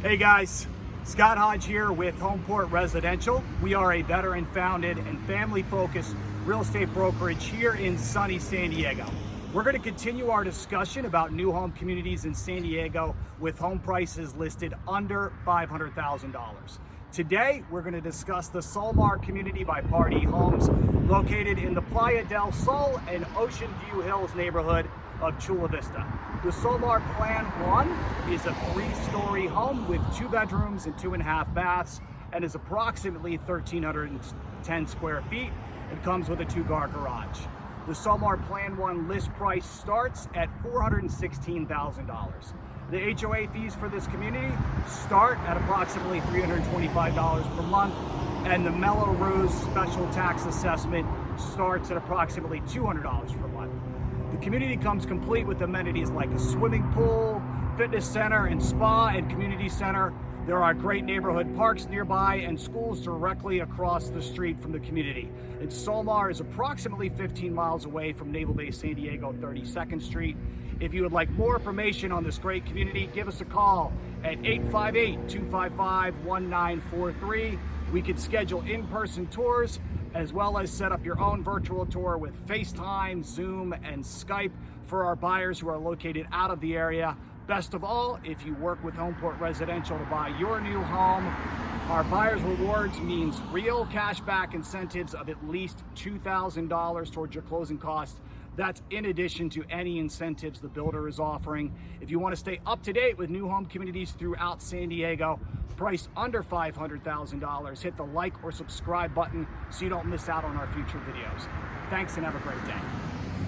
Hey guys, Scott Hodge here with Homeport Residential. We are a veteran-founded and family-focused real estate brokerage here in sunny San Diego. We're going to continue our discussion about new home communities in San Diego with home prices listed under $500,000. Today, we're going to discuss the Solmar community by Party Homes, located in the Playa Del Sol and Ocean View Hills neighborhood of Chula Vista. The Solmar Plan 1 is a 3-story home with 2 bedrooms and 2.5 baths and is approximately 1,310 square feet. It comes with a 2-car garage. The Solmar Plan 1 list price starts at $416,000. The HOA fees for this community start at approximately $325 per month, and the Melrose special tax assessment starts at approximately $200 per month. The community comes complete with amenities like a swimming pool, fitness center, and spa and community center. There are great neighborhood parks nearby and schools directly across the street from the community. And Solmar is approximately 15 miles away from Naval Base San Diego 32nd Street. If you would like more information on this great community, give us a call at 858-255-1943. We can schedule in-person tours as well as set up your own virtual tour with FaceTime, Zoom, and Skype for our buyers who are located out of the area. Best of all, if you work with Homeport Residential to buy your new home, our Buyer's Rewards means real cashback incentives of at least $2,000 towards your closing costs. That's in addition to any incentives the builder is offering. If you want to stay up to date with new home communities throughout San Diego, priced under $500,000, hit the like or subscribe button so you don't miss out on our future videos. Thanks and have a great day.